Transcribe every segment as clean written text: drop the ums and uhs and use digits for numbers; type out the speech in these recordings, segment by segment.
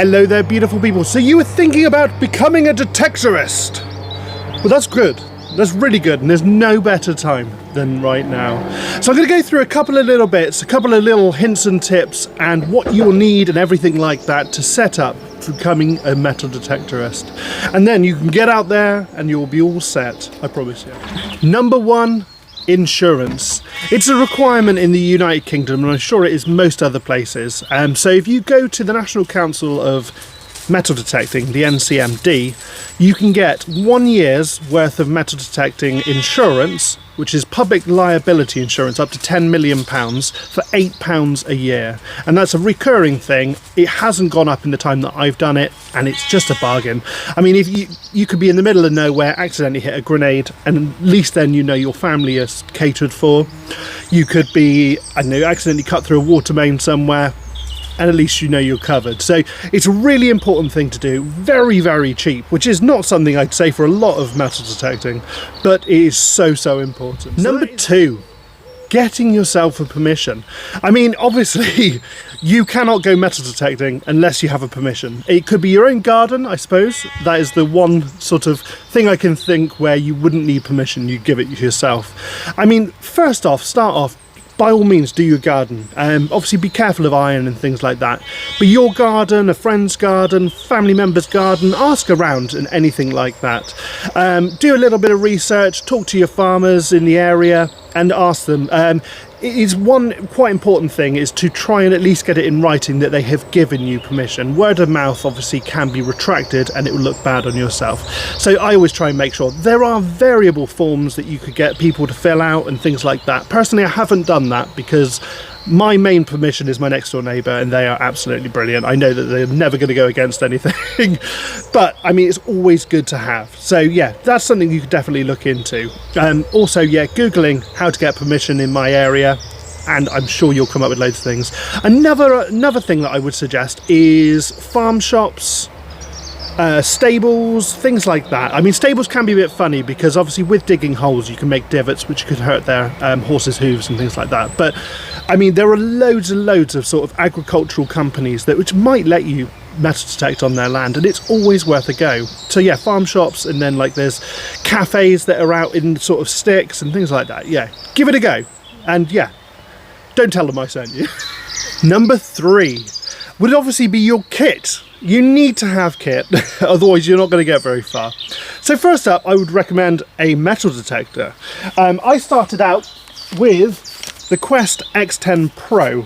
Hello there, beautiful people. So you were thinking about becoming a detectorist? Well, that's good. That's really good, and there's no better time than right now. So I'm going to go through a couple of little bits, a couple of little hints and tips, and what you'll need and everything like that to set up for becoming a metal detectorist. And then you can get out there and you'll be all set, I promise you. Number one, insurance. It's a requirement in the United Kingdom, and I'm sure it is most other places. So if you go to the National Council of Metal Detecting, the NCMD, you can get 1 year's worth of metal detecting insurance, which is public liability insurance, up to £10 million for £8 a year. And that's a recurring thing. It hasn't gone up in the time that I've done it, and it's just a bargain. I mean, if you could be in the middle of nowhere, accidentally hit a grenade, and at least then you know your family is catered for. You could be, I don't know, accidentally cut through a water main somewhere, and at least you know you're covered. So it's a really important thing to do. Very, very cheap, which is not something I'd say for a lot of metal detecting, but it is so important. Number two, getting yourself a permission. I mean, obviously, you cannot go metal detecting unless you have a permission. It could be your own garden, I suppose. That is the one sort of thing I can think where you wouldn't need permission, you give it yourself. I mean, first off, start off, by all means, do your garden. Obviously, be careful of iron and things like that. But your garden, a friend's garden, family member's garden, ask around and anything like that. Do a little bit of research, talk to your farmers in the area and ask them. It is one quite important thing is to try and at least get it in writing that they have given you permission. Word of mouth obviously can be retracted and it will look bad on yourself. So I always try and make sure. There are variable forms that you could get people to fill out and things like that. Personally, I haven't done that because my main permission is my next door neighbour, and they are absolutely brilliant. I know that they're never going to go against anything, but I mean, it's always good to have. So yeah, that's something you could definitely look into. Also, yeah, Googling how to get permission in my area, and I'm sure you'll come up with loads of things. Another thing that I would suggest is farm shops, stables, things like that. I mean, stables can be a bit funny because obviously with digging holes you can make divots which could hurt their horses' hooves and things like that. But I mean, there are loads and loads of sort of agricultural companies which might let you metal detect on their land, and it's always worth a go. So yeah, farm shops, and then like there's cafes that are out in sort of sticks and things like that. Yeah, give it a go, and yeah, don't tell them I sent you. Number three would obviously be your kit. You need to have kit, otherwise you're not going to get very far. So first up, I would recommend a metal detector. I started out with the Quest X10 Pro.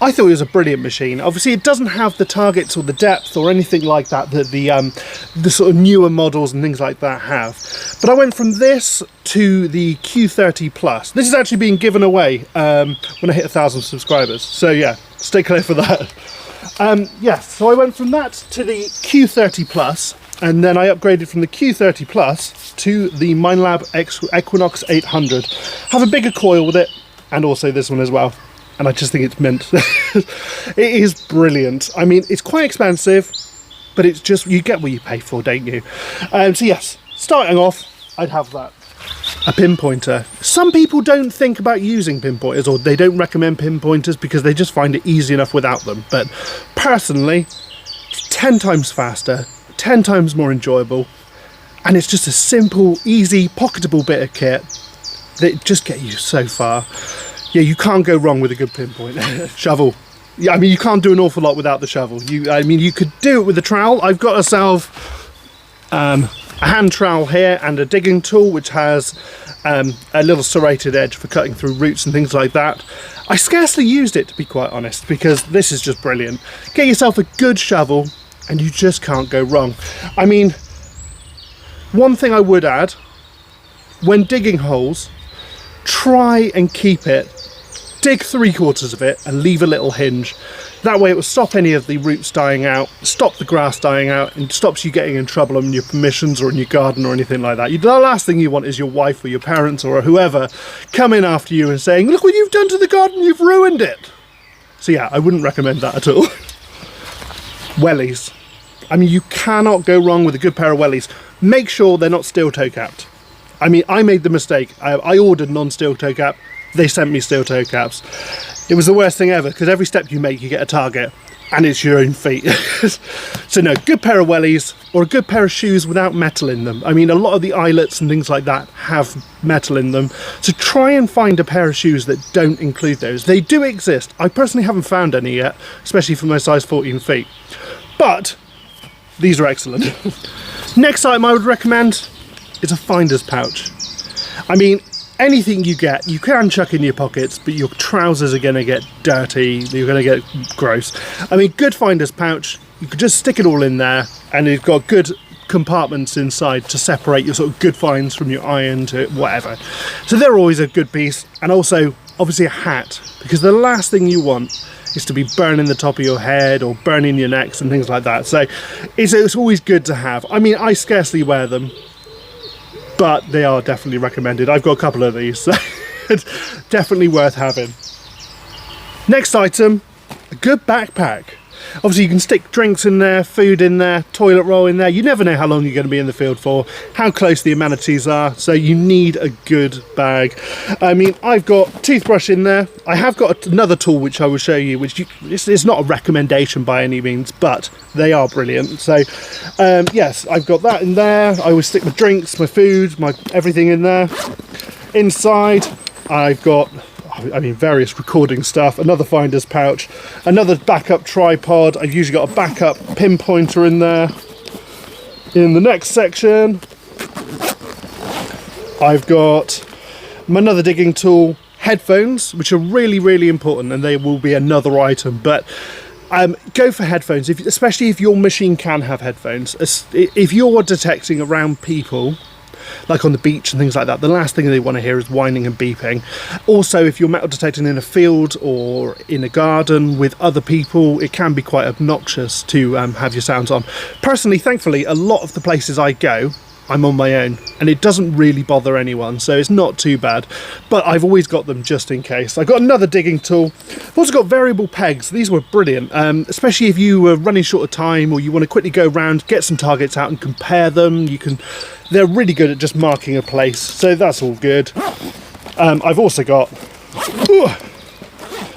I thought it was a brilliant machine. Obviously it doesn't have the targets or the depth or anything like that that the sort of newer models and things like that have. But I went from this to the Q30 Plus. This is actually being given away when I hit 1,000 subscribers. So yeah, stay clear for that. Yes, so I went from that to the Q30 Plus, and then I upgraded from the Q30 Plus to the Minelab Equinox 800. Have a bigger coil with it, and also this one as well. And I just think it's mint. It is brilliant. I mean, it's quite expensive, but it's just, you get what you pay for, don't you? So yes, starting off, I'd have that. A pinpointer. Some people don't think about using pinpointers, or they don't recommend pinpointers because they just find it easy enough without them. But personally, it's 10 times faster, 10 times more enjoyable, and it's just a simple, easy, pocketable bit of kit that just get you so far. Yeah, you can't go wrong with a good pinpoint. Shovel. Yeah, I mean, you can't do an awful lot without the shovel. I mean, you could do it with a trowel. I've got myself a hand trowel here and a digging tool which has a little serrated edge for cutting through roots and things like that. I scarcely used it, to be quite honest, because this is just brilliant. Get yourself a good shovel and you just can't go wrong. I mean, one thing I would add, when digging holes, try and keep it, dig 3/4 of it and leave a little hinge. That way it will stop any of the roots dying out, stop the grass dying out, and stops you getting in trouble on your permissions or in your garden or anything like that. The last thing you want is your wife or your parents or whoever coming after you and saying, look what you've done to the garden, you've ruined it. So yeah, I wouldn't recommend that at all. Wellies. I mean, you cannot go wrong with a good pair of wellies. Make sure they're not steel toe capped. I mean, I made the mistake. I ordered non-steel toe cap. They sent me steel toe caps. It was the worst thing ever because every step you make, you get a target. and it's your own feet. So no, good pair of wellies or a good pair of shoes without metal in them. I mean, a lot of the eyelets and things like that have metal in them, so try and find a pair of shoes that don't include those. They do exist. I personally haven't found any yet, especially for my size 14 feet, but these are excellent. Next item I would recommend is a finder's pouch. I mean, anything you get, you can chuck in your pockets, but your trousers are going to get dirty, you're going to get gross. I mean, good finder's pouch, you could just stick it all in there, and you've got good compartments inside to separate your sort of good finds from your iron to whatever. So they're always a good piece. And also, obviously, a hat, because the last thing you want is to be burning the top of your head or burning your necks and things like that. So it's always good to have. I mean, I scarcely wear them, but they are definitely recommended. I've got a couple of these, so it's definitely worth having. Next item, a good backpack. Obviously you can stick drinks in there, food in there, toilet roll in there. You never know how long you're going to be in the field for, how close the amenities are, so you need a good bag. I mean, I've got toothbrush in there. I have got another tool which I will show you, which it's not a recommendation by any means, but they are brilliant. So yes, I've got that in there. I always stick my drinks, my food, my everything in there. Inside I've got, I mean, various recording stuff, another finder's pouch, another backup tripod. I've usually got a backup pinpointer in there. In the next section, I've got another digging tool, headphones, which are really, really important, and they will be another item. But go for headphones, especially if your machine can have headphones. If you're detecting around people, like on the beach and things like that, the last thing they want to hear is whining and beeping. Also, if you're metal detecting in a field or in a garden with other people, it can be quite obnoxious to have your sounds on. Personally, thankfully, a lot of the places I go, I'm on my own, and it doesn't really bother anyone, so it's not too bad. But I've always got them just in case. I've got another digging tool. I've also got variable pegs. These were brilliant, especially if you were running short of time or you want to quickly go around, get some targets out and compare them. They're really good at just marking a place, so that's all good. I've also got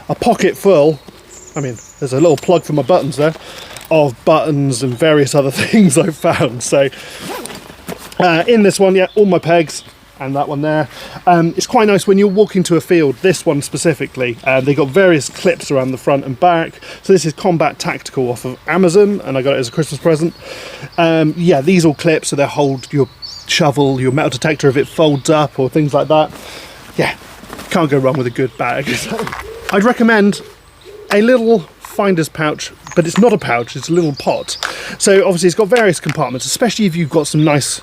a pocket full, I mean, there's a little plug for my buttons there, of buttons and various other things I've found. So in this one, yeah, all my pegs and that one there. It's quite nice when you're walking to a field, this one specifically. They got various clips around the front and back. So this is Combat Tactical off of Amazon, and I got it as a Christmas present. Yeah, these all clip, so they hold your shovel, your metal detector if it folds up or things like that. Yeah, can't go wrong with a good bag. I'd recommend a little finder's pouch, but it's not a pouch, it's a little pot. So obviously it's got various compartments, especially if you've got some nice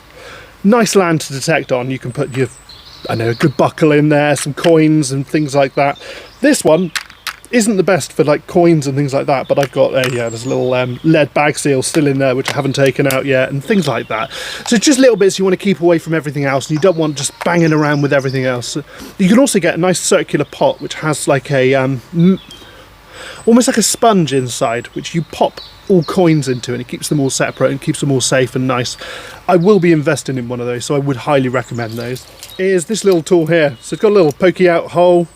land to detect on. You can put your, I know, a good buckle in there, some coins and things like that. This one isn't the best for like coins and things like that, but I've got there's a little lead bag seal still in there which I haven't taken out yet and things like that. So just little bits you want to keep away from everything else, and you don't want just banging around with everything else. You can also get a nice circular pot which has like a almost like a sponge inside, which you pop all coins into, and it keeps them all separate and keeps them all safe and nice. I will be investing in one of those, so I would highly recommend those. Here's this little tool here. So it's got a little pokey out hole.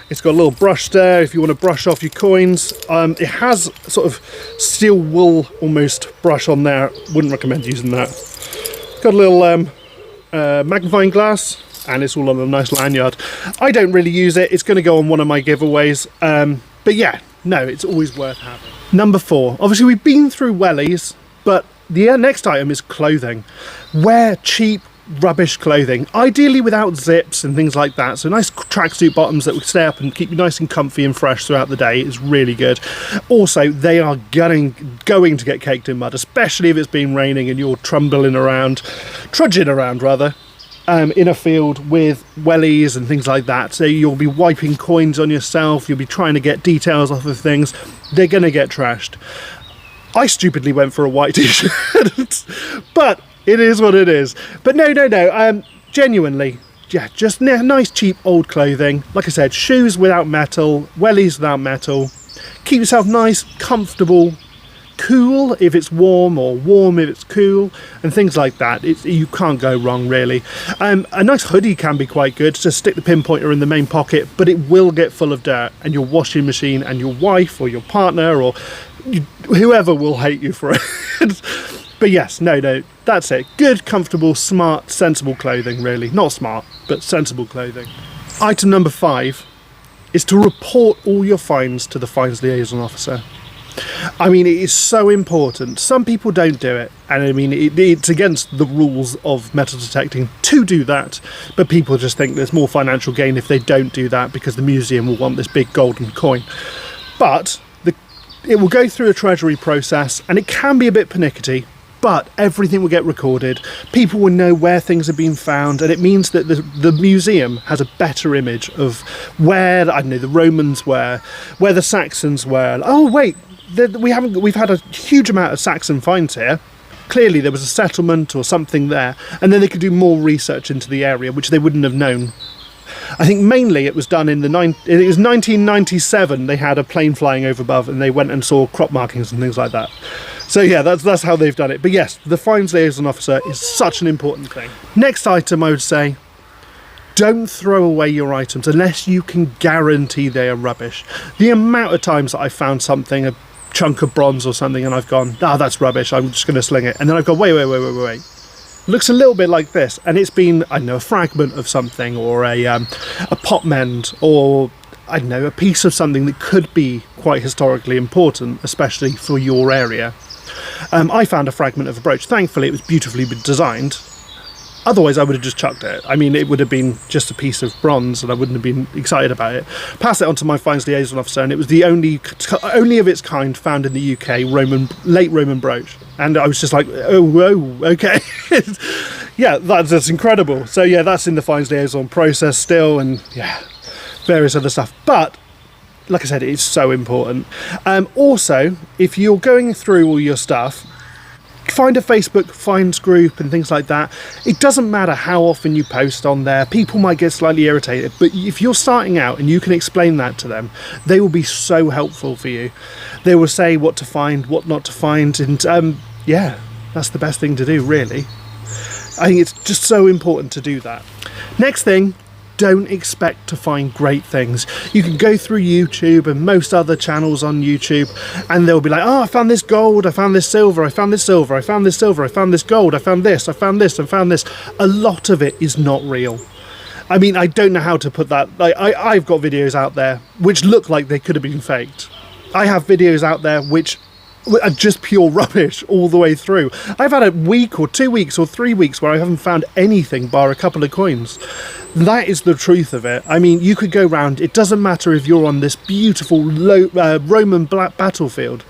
It's got a little brush there if you want to brush off your coins. It has sort of steel wool almost brush on there. Wouldn't recommend using that. Got a little magnifying glass, and it's all on a nice lanyard. I don't really use it. It's going to go on one of my giveaways. But yeah, no, it's always worth having. Number 4. Obviously, we've been through wellies, but the next item is clothing. Wear cheap, rubbish clothing, ideally without zips and things like that. So nice tracksuit bottoms that will stay up and keep you nice and comfy and fresh throughout the day is really good. Also, they are going to get caked in mud, especially if it's been raining and you're trudging around in a field with wellies and things like that. So you'll be wiping coins on yourself, you'll be trying to get details off of things. They're going to get trashed. I stupidly went for a white t-shirt, but it is what it is. But no, genuinely, yeah, just nice cheap old clothing. Like I said, shoes without metal, wellies without metal. Keep yourself nice, comfortable, cool if it's warm, or warm if it's cool, and things like that. You can't go wrong, really. A nice hoodie can be quite good. Just stick the pinpointer in the main pocket, but it will get full of dirt, and your washing machine and your wife or your partner or whoever will hate you for it. But yes, no, that's it. Good, comfortable, smart, sensible clothing, really. Not smart, but sensible clothing. Item number 5 is to report all your finds to the finds liaison officer. I mean, it is so important. Some people don't do it, and I mean, it's against the rules of metal detecting to do that, but people just think there's more financial gain if they don't do that because the museum will want this big golden coin. But it will go through a treasury process, and it can be a bit pernickety, but everything will get recorded. People will know where things have been found, and it means that the museum has a better image of where, I don't know, the Romans were, where the Saxons were. Oh wait, we've had a huge amount of Saxon finds here. Clearly there was a settlement or something there, and then they could do more research into the area, which they wouldn't have known. I think mainly it was done it was 1997. They had a plane flying over above, and they went and saw crop markings and things like that. So yeah, that's how they've done it. But yes, the finds liaison officer is such an important thing. Next item, I would say, don't throw away your items unless you can guarantee they are rubbish. The amount of times that I've found something, a chunk of bronze or something, and I've gone, that's rubbish, I'm just going to sling it. And then I've gone, wait. Looks a little bit like this, and it's been, I don't know, a fragment of something, or a pot mend, or I don't know, a piece of something that could be quite historically important, especially for your area. I found a fragment of a brooch. Thankfully, it was beautifully designed. Otherwise, I would have just chucked it. I mean, it would have been just a piece of bronze, and I wouldn't have been excited about it. Passed it on to my finds liaison officer, and it was the only of its kind found in the UK late Roman brooch. And I was just like, oh, whoa, okay. Yeah, that's incredible. So yeah, that's in the finds liaison process still, and yeah, various other stuff. But like I said, it's so important. Also, if you're going through all your stuff, find a Facebook finds group and things like that. It doesn't matter how often you post on there. People might get slightly irritated, but if you're starting out and you can explain that to them, they will be so helpful for you. They will say what to find, what not to find, and yeah, that's the best thing to do, really. I think it's just so important to do that. Next thing, don't expect to find great things. You can go through YouTube and most other channels on YouTube, and they'll be like, I found this gold, I found this silver, I found this silver, I found this silver, I found this gold, I found this, I found this, I found this. A lot of it is not real. I mean, I don't know how to put that. I've got videos out there which look like they could have been faked. I have videos out there which are just pure rubbish all the way through. I've had a week or 2 weeks or 3 weeks where I haven't found anything bar a couple of coins. That is the truth of it. I mean, you could go round, it doesn't matter if you're on this beautiful Roman battlefield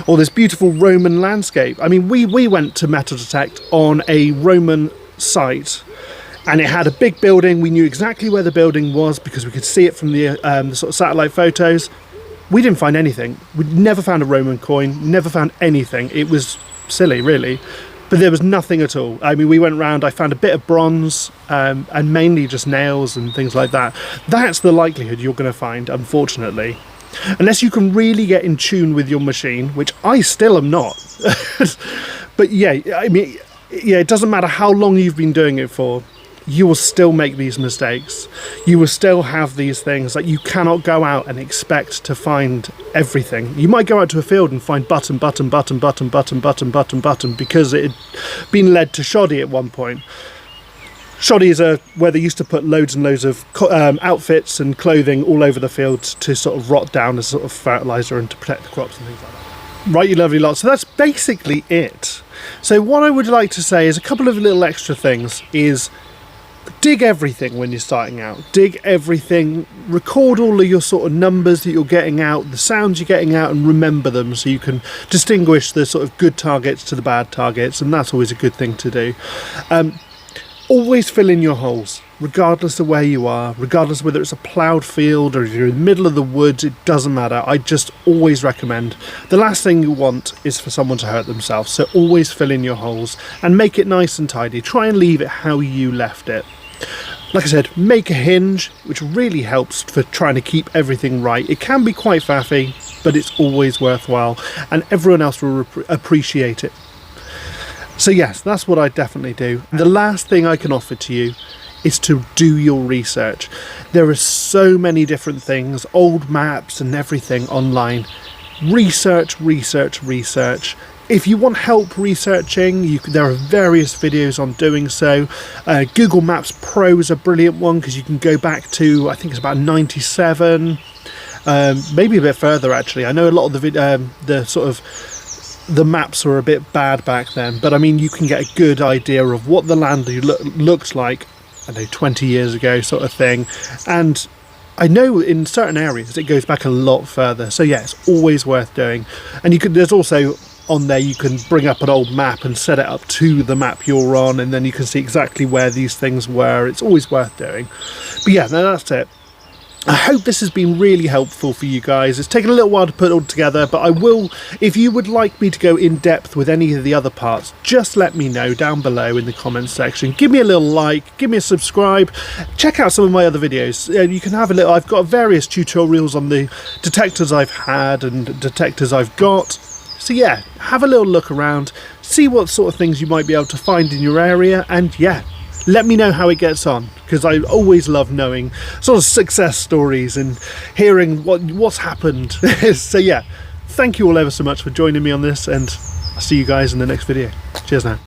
or this beautiful Roman landscape. I mean, we went to Metal Detect on a Roman site, and it had a big building. We knew exactly where the building was because we could see it from the sort of satellite photos. We didn't find anything. We never found a Roman coin, never found anything. It was silly, really. But there was nothing at all. I mean, we went round, I found a bit of bronze, and mainly just nails and things like that. That's the likelihood you're going to find, unfortunately. Unless you can really get in tune with your machine, which I still am not. But yeah, I mean, yeah, it doesn't matter how long you've been doing it for. You will still make these mistakes. You will still have these things. Like, you cannot go out and expect to find everything. You might go out to a field and find button because it had been led to shoddy at one point. Shoddy is where they used to put loads and loads of outfits and clothing all over the field to sort of rot down as sort of fertiliser and to protect the crops and things like that. Right, you lovely lot. So that's basically it. So what I would like to say is a couple of little extra things is dig everything when you're starting out. Dig everything, record all of your sort of numbers that you're getting out, the sounds you're getting out, and remember them so you can distinguish the sort of good targets to the bad targets, and that's always a good thing to do. Always fill in your holes, regardless of where you are, regardless of whether it's a ploughed field or if you're in the middle of the woods, it doesn't matter. I just always recommend, the last thing you want is for someone to hurt themselves, so always fill in your holes and make it nice and tidy. Try and leave it how you left it. Like I said, make a hinge, which really helps for trying to keep everything right. It can be quite faffy, but it's always worthwhile, and everyone else will appreciate it. So yes, that's what I definitely do. The last thing I can offer to you is to do your research. There are so many different things, old maps and everything online. research, research, research. If you want help researching, there are various videos on doing so. Google Maps Pro is a brilliant one because you can go back to, I think it's about 97, maybe a bit further actually. I know a lot of the maps were a bit bad back then, but I mean you can get a good idea of what the land looks like, I know 20 years ago sort of thing. And I know in certain areas it goes back a lot further, so yeah, it's always worth doing. And there's also on there you can bring up an old map and set it up to the map you're on, and then you can see exactly where these things were. It's always worth doing. But yeah, no, that's it. I hope this has been really helpful for you guys. It's taken a little while to put it all together, but I will, if you would like me to go in depth with any of the other parts, just let me know down below in the comments section. Give me a little like, give me a subscribe, check out some of my other videos. You can have a little, I've got various tutorials on the detectors I've had and detectors I've got. So yeah, have a little look around, see what sort of things you might be able to find in your area, and yeah, let me know how it gets on, because I always love knowing sort of success stories and hearing what's happened. So yeah, thank you all ever so much for joining me on this, and I'll see you guys in the next video. Cheers now.